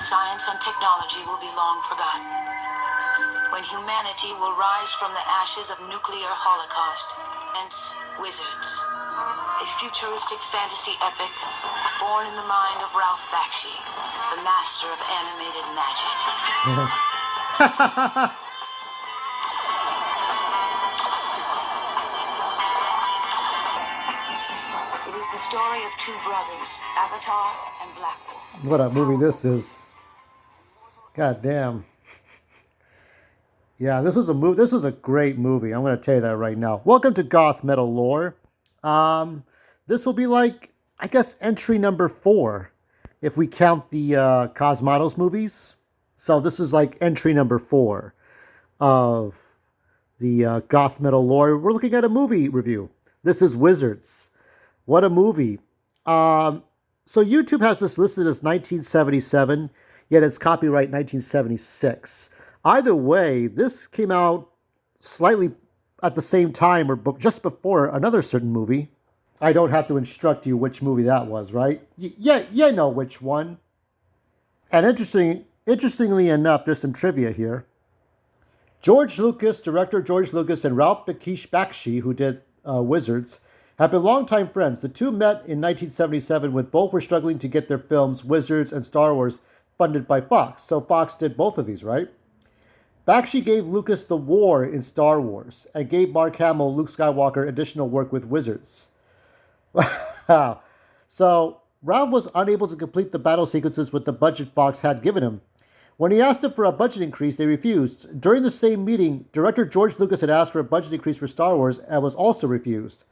science and technology will be long forgotten. When humanity will rise from the ashes of nuclear holocaust. Hence, Wizards. A futuristic fantasy epic born in the mind of Ralph Bakshi, the master of animated magic. It is the story of two brothers, Avatar and Black Wolf. What a movie this is. God damn. Yeah, this is a movie. This is a great movie. I'm going to tell you that right now. Welcome to Goth Metal Lore. This will be like, I guess, entry number 4, if we count the Cosmatos movies. So this is like entry number 4 of the Goth Metal Lore. We're looking at a movie review. This is Wizards. What a movie. So YouTube has this listed as 1977, yet it's copyright 1976. Either way, this came out slightly at the same time or just before another certain movie. I don't have to instruct you which movie that was, right? Yeah, you know which one. And interestingly enough, there's some trivia here. Director George Lucas and Ralph Bakshi, who did Wizards, have been longtime friends. The two met in 1977 when both were struggling to get their films, Wizards and Star Wars, funded by Fox. So Fox did both of these, right? Bakshi gave Lucas the war in Star Wars and gave Mark Hamill, Luke Skywalker, additional work with Wizards. Wow. So Ralph was unable to complete the battle sequences with the budget Fox had given him. When he asked them for a budget increase, they refused. During the same meeting, director George Lucas had asked for a budget increase for Star Wars and was also refused.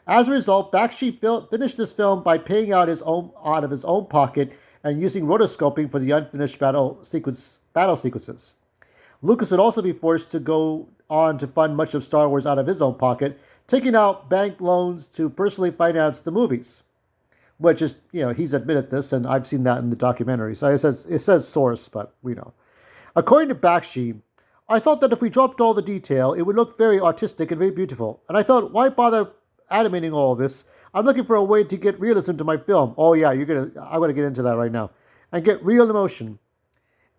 As a result, Bakshi finished this film by paying out of his own pocket and using rotoscoping for the unfinished battle sequences. Lucas would also be forced to go on to fund much of Star Wars out of his own pocket, taking out bank loans to personally finance the movies. Which is, he's admitted this, and I've seen that in the documentary. So it says source, but we know. According to Bakshi, I thought that if we dropped all the detail, it would look very artistic and very beautiful. And I felt, why bother animating all this? I'm looking for a way to get realism to my film. Oh yeah, I'm going to get into that right now. And get real emotion.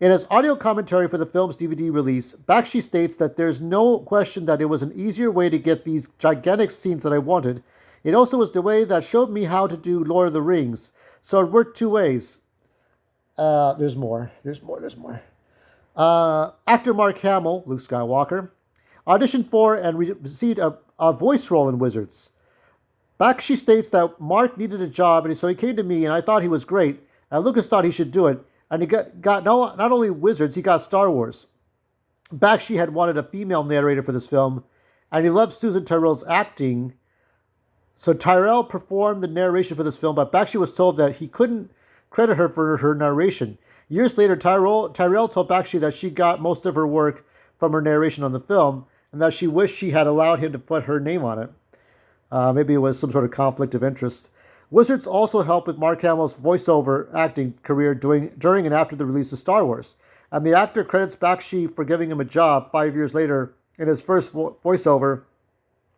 In his audio commentary for the film's DVD release, Bakshi states that there's no question that it was an easier way to get these gigantic scenes that I wanted. It also was the way that showed me how to do Lord of the Rings. So it worked two ways. There's more. Actor Mark Hamill, Luke Skywalker, auditioned for and received a voice role in Wizards. Bakshi states that Mark needed a job, and so he came to me, and I thought he was great, and Lucas thought he should do it. And he got not only Wizards, he got Star Wars. Bakshi had wanted a female narrator for this film, and he loved Susan Tyrrell's acting. So Tyrell performed the narration for this film, but Bakshi was told that he couldn't credit her for her narration. Years later, Tyrell told Bakshi that she got most of her work from her narration on the film, and that she wished she had allowed him to put her name on it. Maybe it was some sort of conflict of interest. Wizards also helped with Mark Hamill's voiceover acting career during and after the release of Star Wars. And the actor credits Bakshi for giving him a job 5 years later in his first voiceover,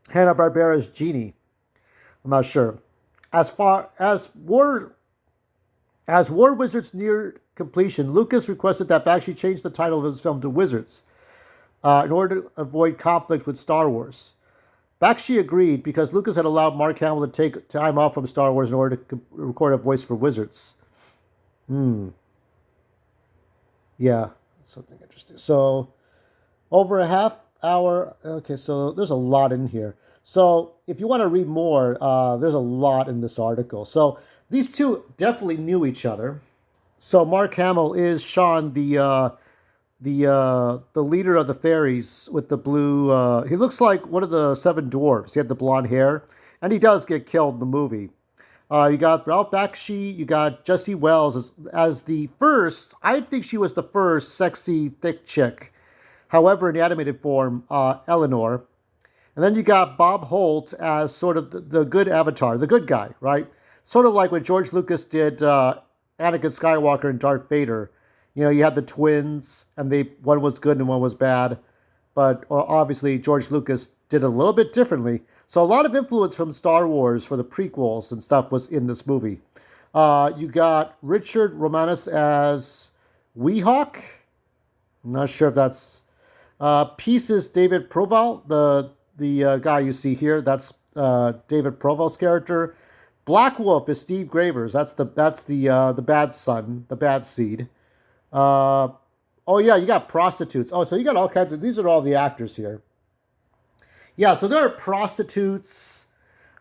Hanna-Barbera's Genie. I'm not sure. As War Wizards neared completion, Lucas requested that Bakshi change the title of his film to Wizards in order to avoid conflict with Star Wars. Bakshi agreed because Lucas had allowed Mark Hamill to take time off from Star Wars in order to record a voice for Wizards. Yeah, something interesting. So, over a half hour. Okay, so there's a lot in here. So, if you want to read more, there's a lot in this article. So, these two definitely knew each other. So, Mark Hamill is Sean, the leader of the fairies with the blue. He looks like one of the seven dwarves. He had the blonde hair, and he does get killed in the movie. You got Ralph Bakshi. You got Jessie Wells as the first. I think she was the first sexy thick chick. However, in the animated form, Eleanor. And then you got Bob Holt as sort of the good Avatar, the good guy, right? Sort of like when George Lucas did Anakin Skywalker and Darth Vader. You had the twins, and one was good and one was bad. But obviously, George Lucas did it a little bit differently. So a lot of influence from Star Wars for the prequels and stuff was in this movie. You got Richard Romanus as Weehawk. I'm not sure if that's Peace is David Proval, the guy you see here. That's David Proval's character. Black Wolf is Steve Gravers. That's the bad son, the bad seed. Uh, oh yeah, you got prostitutes. Oh, so you got all kinds of. These are all the actors here. Yeah, so there are prostitutes.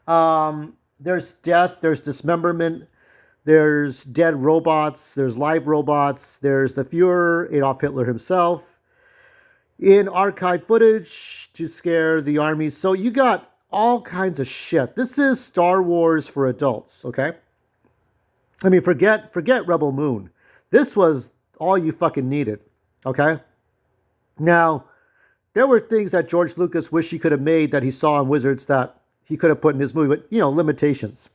There's death. There's dismemberment. There's dead robots. There's live robots. There's the Fuhrer, Adolf Hitler himself, in archive footage to scare the armies. So you got all kinds of shit. This is Star Wars for adults, okay? I mean, forget Rebel Moon. This was all you fucking needed, okay? Now, there were things that George Lucas wished he could have made that he saw in Wizards that he could have put in his movie, but, limitations.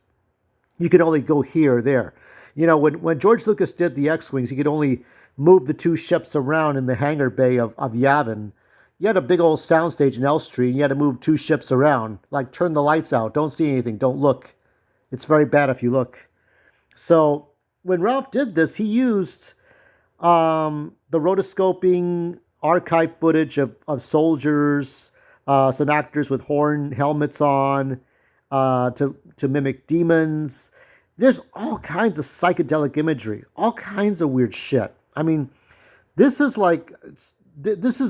You could only go here or there. When George Lucas did the X-Wings, he could only move the two ships around in the hangar bay of Yavin. You had a big old soundstage in Elstree, and you had to move two ships around. Like, turn the lights out. Don't see anything. Don't look. It's very bad if you look. So, when Ralph did this, he used the rotoscoping archive footage of soldiers, some actors with horn helmets on, to mimic demons. There's all kinds of psychedelic imagery, all kinds of weird shit. I mean, this is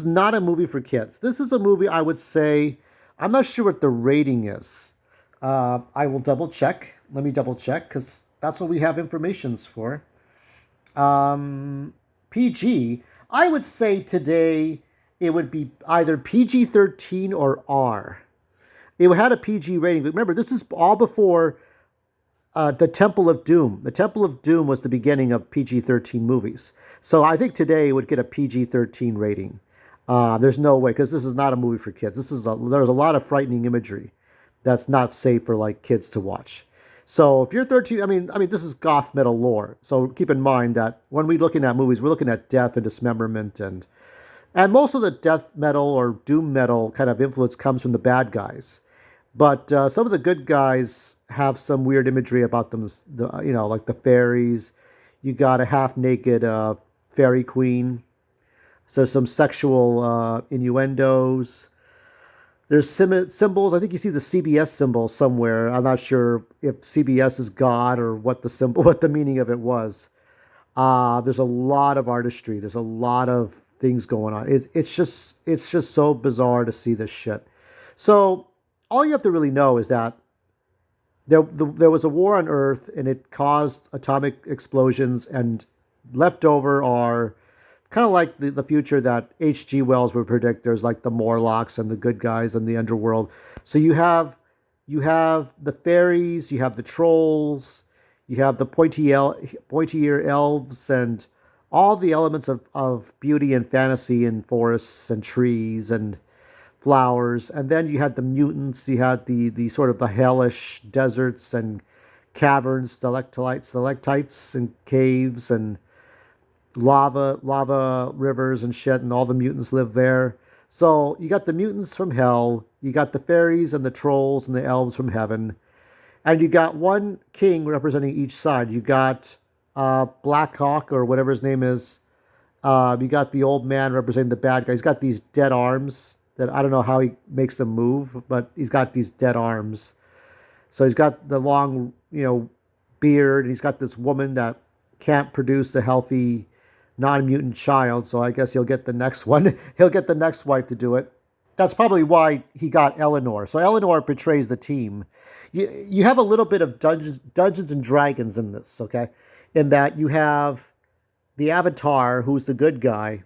not a movie for kids. This is a movie, I would say, I'm not sure what the rating is. I will double check. Let me double check, because that's what we have informations for. PG, I would say today it would be either PG-13 or R. It had a PG rating, but remember, this is all before the Temple of Doom. The Temple of Doom was the beginning of PG-13 movies. So I think today it would get a PG-13 rating. There's no way, because this is not a movie for kids. There's a lot of frightening imagery that's not safe for like kids to watch. So if you're 13, I mean, this is goth metal lore. So keep in mind that when we're looking at movies, we're looking at death and dismemberment, and most of the death metal or doom metal kind of influence comes from the bad guys. But some of the good guys have some weird imagery about them, like the fairies. You got a half-naked fairy queen. So some sexual innuendos. There's symbols. I think you see the CBS symbol somewhere. I'm not sure if CBS is God or what the meaning of it was. There's a lot of artistry. There's a lot of things going on. It's just so bizarre to see this shit. So all you have to really know is that there was a war on Earth, and it caused atomic explosions, and left over are kind of like the future that H.G. Wells would predict. There's like the Morlocks and the good guys and the underworld. So you have the fairies, you have the trolls, you have the pointy-ear elves, and all the elements of beauty and fantasy in forests and trees and flowers. And then you had the mutants. You had the sort of the hellish deserts and caverns, stalactites and caves and lava rivers and shit, and all the mutants live there. So you got the mutants from hell, you got the fairies and the trolls and the elves from heaven, and you got one king representing each side. You got Black Hawk, or whatever his name is. You got the old man representing the bad guy. He's got these dead arms that I don't know how he makes them move, but he's got these dead arms. So he's got the long, beard, and he's got this woman that can't produce a healthy non-mutant child, so I guess he'll get the next one. He'll get the next wife to do it. That's probably why he got Eleanor. So Eleanor betrays the team. You have a little bit of Dungeons and Dragons in this, okay? In that you have the Avatar, who's the good guy.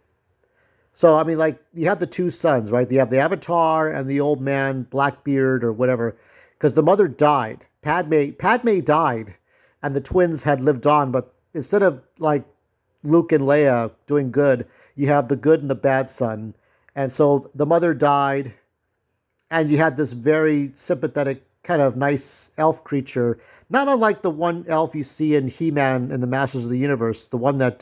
So, I mean, like, you have the two sons, right? You have the Avatar and the old man, Blackbeard, or whatever, because the mother died. Padme died, and the twins had lived on, but instead of, like, Luke and Leia doing good, you have the good and the bad son. And so the mother died, and you had this very sympathetic, kind of nice elf creature, not unlike the one elf you see in He-Man and the Masters of the Universe, the one with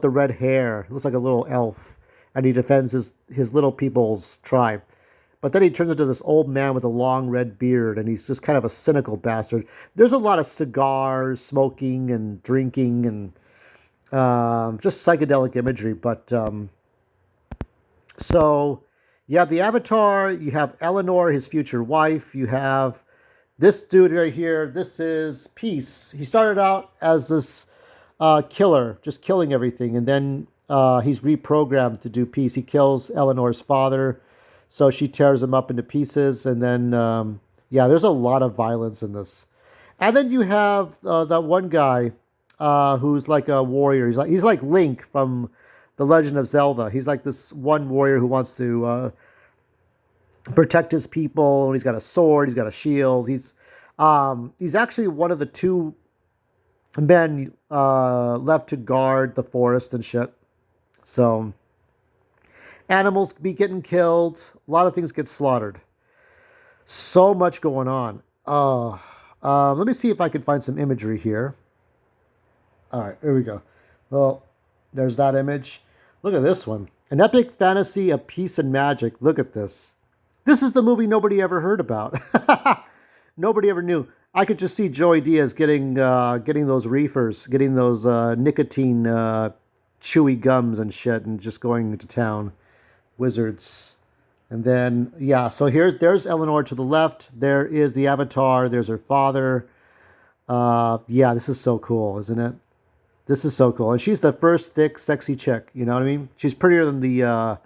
the red hair. Looks like a little elf, and he defends his little people's tribe. But then he turns into this old man with a long red beard, and he's just kind of a cynical bastard. There's a lot of cigars, smoking, and drinking, and Just psychedelic imagery. But so you have the Avatar, you have Eleanor, his future wife, you have this dude right here. This is Peace. He started out as this killer, just killing everything, and then he's reprogrammed to do peace. He kills Eleanor's father, so she tears him up into pieces, and then yeah, there's a lot of violence in this. And then you have that one guy who's like a warrior. He's like Link from the Legend of Zelda. He's like this one warrior who wants to protect his people. He's got a sword. He's got a shield. He's actually one of the two men left to guard the forest and shit. So animals be getting killed. A lot of things get slaughtered. So much going on. Let me see if I can find some imagery here. All right, here we go. Well, there's that image. Look at this one. An epic fantasy of peace and magic. Look at this. This is the movie nobody ever heard about. Nobody ever knew. I could just see Joey Diaz getting those reefers, getting those nicotine chewy gums and shit, and just going to town. Wizards. And then, yeah, so there's Eleanor to the left. There is the Avatar. There's her father. Yeah, this is so cool, isn't it? This is so cool. And she's the first thick, sexy chick. You know what I mean? She's prettier than the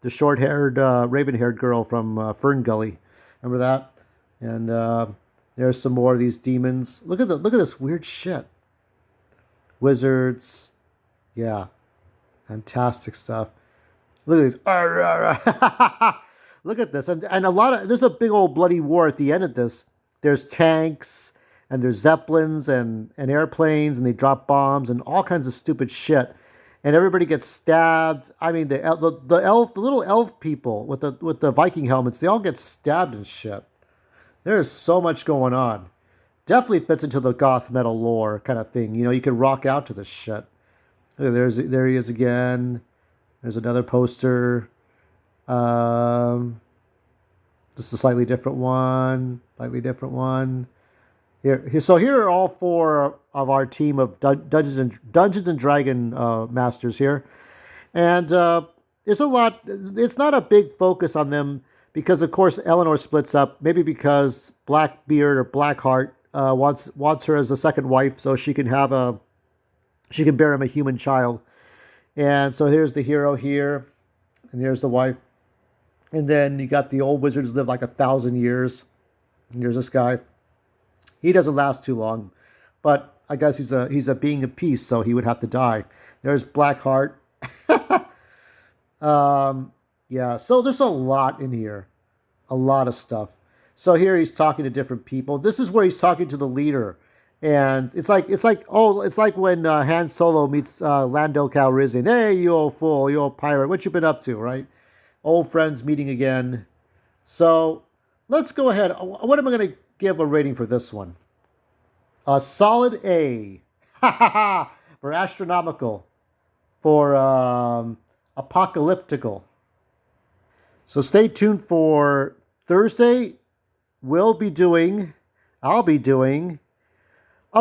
short-haired, raven-haired girl from Fern Gully. Remember that? And there's some more of these demons. Look at this weird shit. Wizards. Yeah. Fantastic stuff. Look at these. Look at this. And there's a big old bloody war at the end of this. There's tanks and there's zeppelins and airplanes, and they drop bombs and all kinds of stupid shit. And everybody gets stabbed. I mean, the little elf people with the Viking helmets, they all get stabbed and shit. There is so much going on. Definitely fits into the goth metal lore kind of thing. You know, you can rock out to this shit. There he is again. There's another poster. This is a slightly different one. So here are all four of our team of Dungeons and Dragon masters here, and there's a lot. It's not a big focus on them because, of course, Eleanor splits up. Maybe because Blackbeard or Blackheart wants her as a second wife, so she can bear him a human child. And so here's the hero here, and here's the wife, and then you got the old wizards live like 1,000 years. And here's this guy. He doesn't last too long, but I guess he's a being of peace, so he would have to die. There's Blackheart. Yeah, so there's a lot in here, a lot of stuff. So here he's talking to different people. This is where he's talking to the leader, and it's like when Han Solo meets Lando Calrissian. Hey, you old fool, you old pirate, what you been up to, right? Old friends meeting again. So let's go ahead. What am I going to give a rating for this one? A solid A. For astronomical. For apocalyptical. So stay tuned for Thursday. I'll be doing a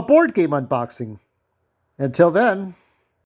board game unboxing. Until then.